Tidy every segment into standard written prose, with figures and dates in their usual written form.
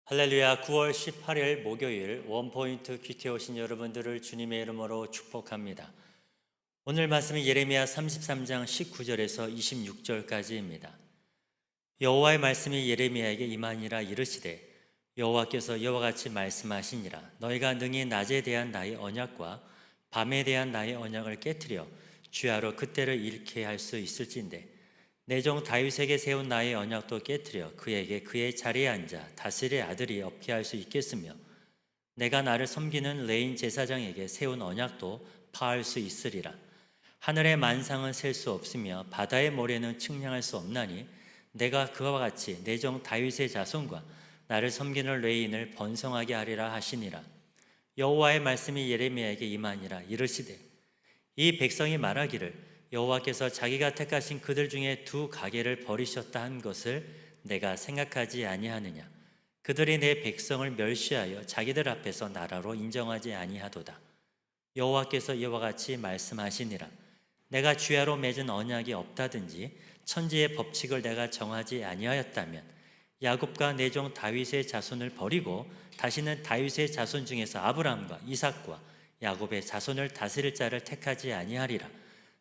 할렐루야. 9월 18일 목요일 원포인트 큐티에 오신 여러분들을 주님의 이름으로 축복합니다. 오늘 말씀은 예레미야 33장 19절에서 26절까지입니다. 여호와의 말씀이 예레미야에게 임하니라. 이르시되 여호와께서 이와 같이 말씀하시니라. 너희가 능히 낮에 대한 나의 언약과 밤에 대한 나의 언약을 깨트려 주야로 그때를 잃게 할 수 있을진데 내 종 다윗에게 세운 나의 언약도 깨트려 그에게 그의 자리에 앉아 다스릴 아들이 없게 할 수 있겠으며 내가 나를 섬기는 레인 제사장에게 세운 언약도 파할 수 있으리라. 하늘의 만상은 셀 수 없으며 바다의 모래는 측량할 수 없나니 내가 그와 같이 내 종 다윗의 자손과 나를 섬기는 레인을 번성하게 하리라 하시니라. 여호와의 말씀이 예레미야에게 임하니라. 이르시되 이 백성이 말하기를 여호와께서 자기가 택하신 그들 중에 두 가게를 버리셨다 한 것을 내가 생각하지 아니하느냐. 그들이 내 백성을 멸시하여 자기들 앞에서 나라로 인정하지 아니하도다. 여호와께서 이와 같이 말씀하시니라. 내가 주야로 맺은 언약이 없다든지 천지의 법칙을 내가 정하지 아니하였다면 야곱과 내 종 다윗의 자손을 버리고 다시는 다윗의 자손 중에서 아브라함과 이삭과 야곱의 자손을 다스릴 자를 택하지 아니하리라.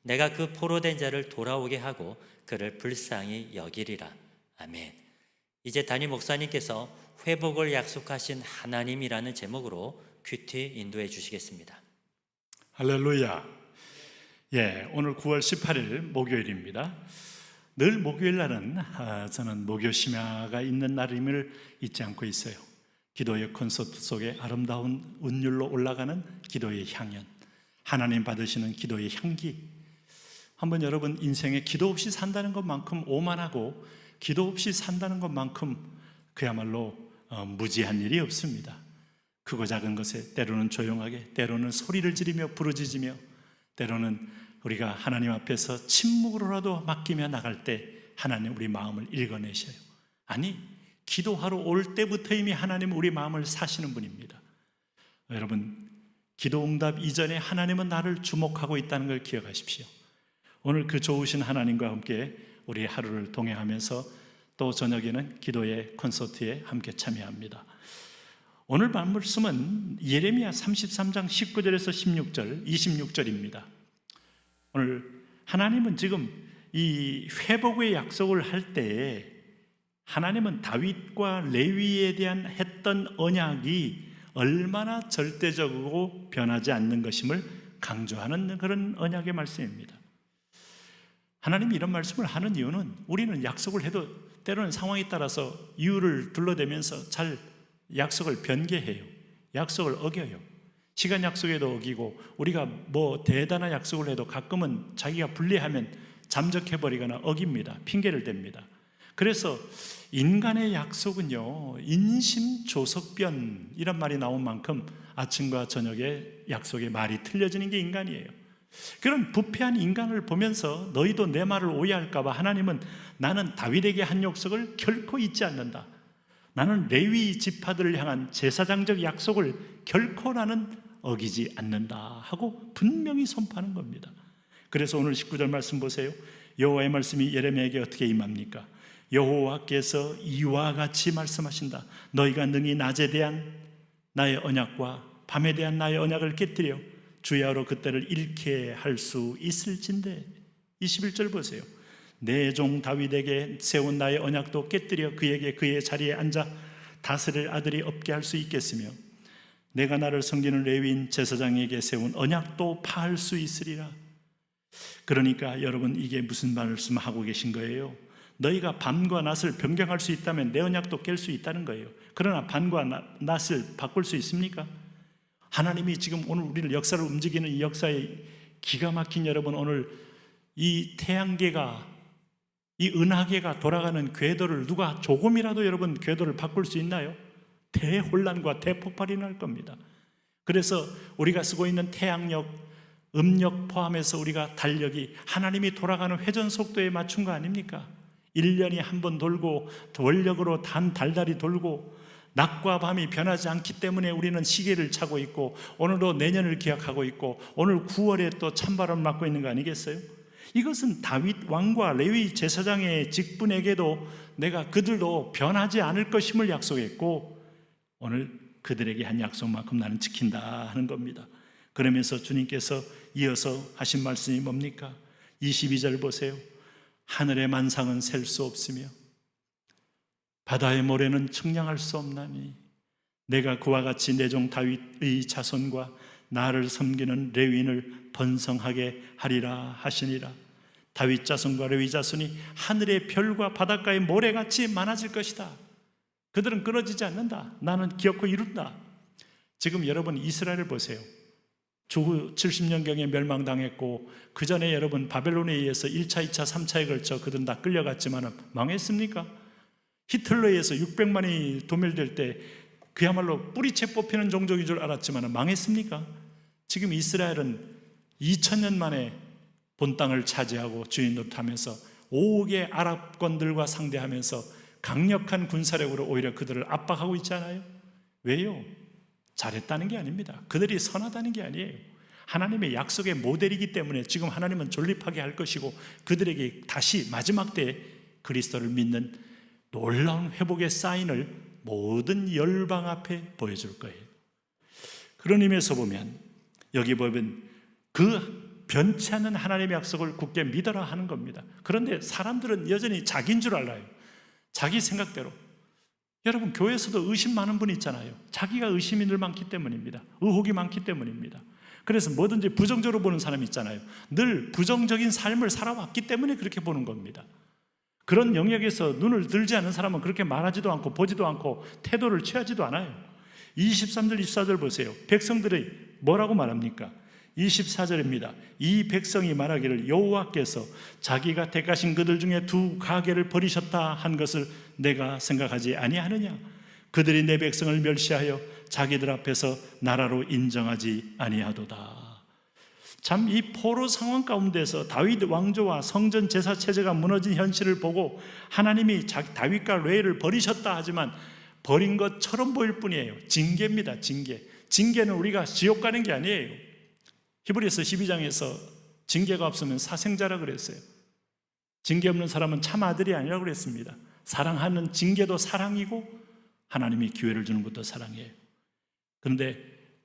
내가 그 포로된 자를 돌아오게 하고 그를 불쌍히 여기리라. 아멘. 이제 담임 목사님께서 회복을 약속하신 하나님이라는 제목으로 큐티 인도해 주시겠습니다. 할렐루야. 오늘 9월 18일 목요일입니다. 늘 목요일 날은 저는 목요 심야가 있는 날임을 잊지 않고 있어요. 기도의 콘서트 속에 아름다운 운율로 올라가는 기도의 향연, 하나님 받으시는 기도의 향기. 한번 여러분 인생에 기도 없이 산다는 것만큼 오만하고 기도 없이 산다는 것만큼 그야말로 무지한 일이 없습니다. 크고 작은 것에 때로는 조용하게, 때로는 소리를 지르며 부르짖으며, 때로는 우리가 하나님 앞에서 침묵으로라도 맡기며 나갈 때 하나님 우리 마음을 읽어내셔요. 아니, 기도하러 올 때부터 이미 하나님은 우리 마음을 사시는 분입니다. 여러분, 기도 응답 이전에 하나님은 나를 주목하고 있다는 걸 기억하십시오. 오늘 그 좋으신 하나님과 함께 우리 하루를 동행하면서 또 저녁에는 기도의 콘서트에 함께 참여합니다. 오늘 말씀은 예레미야 33장 19절에서 16절, 26절입니다. 오늘 하나님은 지금 이 회복의 약속을 할 때에 하나님은 다윗과 레위에 대한 했던 언약이 얼마나 절대적이고 변하지 않는 것임을 강조하는 그런 언약의 말씀입니다. 하나님이 이런 말씀을 하는 이유는 우리는 약속을 해도 때로는 상황에 따라서 이유를 둘러대면서 잘 약속을 변개해요. 약속을 어겨요. 시간 약속에도 어기고, 우리가 뭐 대단한 약속을 해도 가끔은 자기가 불리하면 잠적해버리거나 어깁니다. 핑계를 댑니다. 그래서 인간의 약속은요, 인심조석변 이런 말이 나온 만큼 아침과 저녁에 약속의 말이 틀려지는 게 인간이에요. 그런 부패한 인간을 보면서 너희도 내 말을 오해할까 봐 하나님은 나는 다윗에게 한 약속을 결코 잊지 않는다. 나는 레위 지파들을 향한 제사장적 약속을 결코 나는 어기지 않는다 하고 분명히 선포하는 겁니다. 그래서 오늘 19절 말씀 보세요. 여호와의 말씀이 예레미야에게 어떻게 임합니까? 여호와께서 이와 같이 말씀하신다. 너희가 능히 낮에 대한 나의 언약과 밤에 대한 나의 언약을 깨뜨려 주야로 그때를 잃게 할 수 있을진데. 21절 보세요. 내 종 다윗에게 세운 나의 언약도 깨뜨려 그에게 그의 자리에 앉아 다스릴 아들이 없게 할 수 있겠으며 내가 나를 섬기는 레위인 제사장에게 세운 언약도 파할 수 있으리라. 그러니까 여러분, 이게 무슨 말씀하고 계신 거예요? 너희가 밤과 낮을 변경할 수 있다면 내 언약도 깰 수 있다는 거예요. 그러나 밤과 낮을 바꿀 수 있습니까? 하나님이 지금 오늘 우리를 역사를 움직이는 이 역사에 기가 막힌, 여러분, 오늘 이 태양계가, 이 은하계가 돌아가는 궤도를 누가 조금이라도 여러분 궤도를 바꿀 수 있나요? 대혼란과 대폭발이 날 겁니다. 그래서 우리가 쓰고 있는 태양력, 음력 포함해서 우리가 달력이 하나님이 돌아가는 회전 속도에 맞춘 거 아닙니까? 1년이 한 번 돌고 원력으로 단 달달이 돌고 낮과 밤이 변하지 않기 때문에 우리는 시계를 차고 있고 오늘도 내년을 기약하고 있고 오늘 9월에 또 찬바람 맞고 있는 거 아니겠어요? 이것은 다윗 왕과 레위 제사장의 직분에게도 내가 그들도 변하지 않을 것임을 약속했고, 오늘 그들에게 한 약속만큼 나는 지킨다 하는 겁니다. 그러면서 주님께서 이어서 하신 말씀이 뭡니까? 22절 보세요. 하늘의 만상은 셀 수 없으며 바다의 모래는 측량할 수 없나니 내가 그와 같이 내 종 다윗의 자손과 나를 섬기는 레위인을 번성하게 하리라 하시니라. 다윗 자손과 레위 자손이 하늘의 별과 바닷가의 모래같이 많아질 것이다. 그들은 끊어지지 않는다. 나는 기어코 이룬다. 지금 여러분 이스라엘을 보세요. 주후 70년경에 멸망당했고 그 전에 여러분 바벨론에 의해서 1차, 2차, 3차에 걸쳐 그들은 다 끌려갔지만 망했습니까? 히틀러에 의해서 600만이 도멸될 때 그야말로 뿌리채 뽑히는 종족인 줄 알았지만 망했습니까? 지금 이스라엘은 2000년 만에 본 땅을 차지하고 주인 노릇하면서 5억의 아랍권들과 상대하면서 강력한 군사력으로 오히려 그들을 압박하고 있잖아요. 왜요? 잘했다는 게 아닙니다. 그들이 선하다는 게 아니에요. 하나님의 약속의 모델이기 때문에 지금 하나님은 존립하게 할 것이고 그들에게 다시 마지막 때에 그리스도를 믿는 놀라운 회복의 사인을 모든 열방 앞에 보여줄 거예요. 그런 의미에서 보면 여기 보면 그 변치 않는 하나님의 약속을 굳게 믿어라 하는 겁니다. 그런데 사람들은 여전히 자기인 줄 알아요. 자기 생각대로. 여러분 교회에서도 의심 많은 분 있잖아요. 자기가 의심이 늘 많기 때문입니다. 의혹이 많기 때문입니다. 그래서 뭐든지 부정적으로 보는 사람이 있잖아요. 늘 부정적인 삶을 살아왔기 때문에 그렇게 보는 겁니다. 그런 영역에서 눈을 들지 않는 사람은 그렇게 말하지도 않고 보지도 않고 태도를 취하지도 않아요. 23절 24절 보세요. 백성들이 뭐라고 말합니까? 24절입니다. 이 백성이 말하기를 여호와께서 자기가 택하신 그들 중에 두 가게를 버리셨다 한 것을 내가 생각하지 아니하느냐? 그들이 내 백성을 멸시하여 자기들 앞에서 나라로 인정하지 아니하도다. 참 이 포로 상황 가운데서 다윗 왕조와 성전 제사 체제가 무너진 현실을 보고 하나님이 다윗과 레위를 버리셨다 하지만 버린 것처럼 보일 뿐이에요. 징계입니다. 징계. 징계는 우리가 지옥 가는 게 아니에요. 히브리서 12장에서 징계가 없으면 사생자라 그랬어요. 징계 없는 사람은 참 아들이 아니라고 그랬습니다. 사랑하는 징계도 사랑이고 하나님이 기회를 주는 것도 사랑이에요. 그런데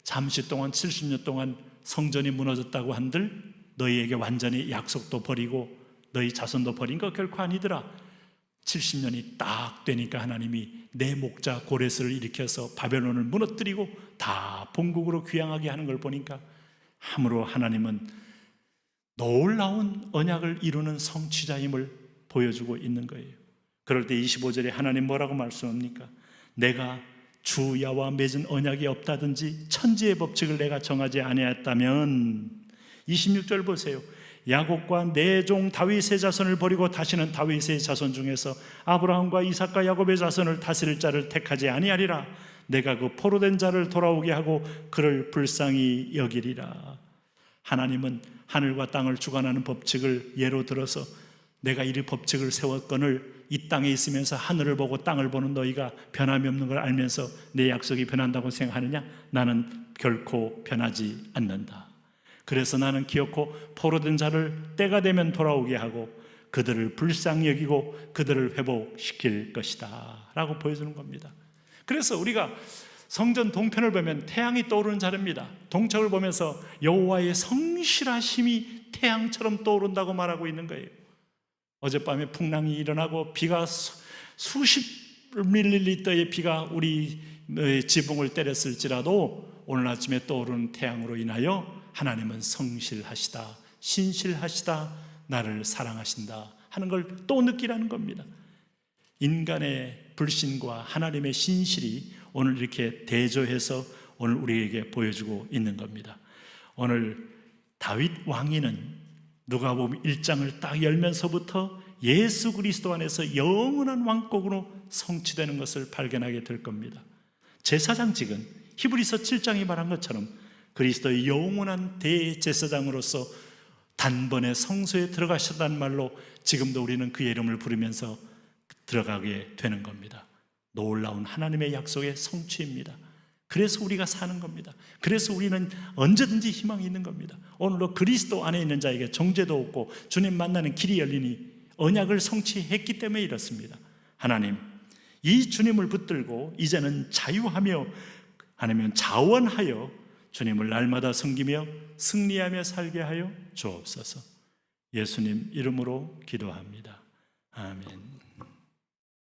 잠시 동안 70년 동안 성전이 무너졌다고 한들 너희에게 완전히 약속도 버리고 너희 자손도 버린 거 결코 아니더라. 70년이 딱 되니까 하나님이 내 목자 고레스를 일으켜서 바벨론을 무너뜨리고 다 본국으로 귀향하게 하는 걸 보니까 함으로 하나님은 놀라운 언약을 이루는 성취자임을 보여주고 있는 거예요. 그럴 때 25절에 하나님 뭐라고 말씀합니까? 내가 주 여호와 맺은 언약이 없다든지 천지의 법칙을 내가 정하지 아니했다면 26절 보세요. 야곱과 내 종 다윗의 자손을 버리고 다시는 다윗의 자손 중에서 아브라함과 이삭과 야곱의 자손을 다스릴 자를 택하지 아니하리라. 내가 그 포로된 자를 돌아오게 하고 그를 불쌍히 여기리라. 하나님은 하늘과 땅을 주관하는 법칙을 예로 들어서 내가 이 법칙을 세웠거늘 이 땅에 있으면서 하늘을 보고 땅을 보는 너희가 변함이 없는 걸 알면서 내 약속이 변한다고 생각하느냐? 나는 결코 변하지 않는다. 그래서 나는 기어코 포로된 자를 때가 되면 돌아오게 하고 그들을 불쌍히 여기고 그들을 회복시킬 것이다 라고 보여주는 겁니다. 그래서 우리가 성전 동편을 보면 태양이 떠오르는 자리입니다. 동쪽을 보면서 여호와의 성실하심이 태양처럼 떠오른다고 말하고 있는 거예요. 어젯밤에 풍랑이 일어나고 비가 수십 밀리리터의 비가 우리 지붕을 때렸을지라도 오늘 아침에 떠오르는 태양으로 인하여 하나님은 성실하시다, 신실하시다, 나를 사랑하신다 하는 걸 또 느끼라는 겁니다. 인간의 불신과 하나님의 신실이 오늘 이렇게 대조해서 오늘 우리에게 보여주고 있는 겁니다. 오늘 다윗 왕위는 누가복음 1장을 딱 열면서부터 예수 그리스도 안에서 영원한 왕국으로 성취되는 것을 발견하게 될 겁니다. 제사장직은 히브리서 7장이 말한 것처럼 그리스도의 영원한 대제사장으로서 단번에 성소에 들어가셨다는 말로 지금도 우리는 그의 이름을 부르면서 들어가게 되는 겁니다. 놀라운 하나님의 약속의 성취입니다. 그래서 우리가 사는 겁니다. 그래서 우리는 언제든지 희망이 있는 겁니다. 오늘도 그리스도 안에 있는 자에게 정죄도 없고 주님 만나는 길이 열리니 언약을 성취했기 때문에 이렇습니다. 하나님, 이 주님을 붙들고 이제는 자유하며 아니면 자원하여 주님을 날마다 섬기며 승리하며 살게 하여 주옵소서. 예수님 이름으로 기도합니다. 아멘.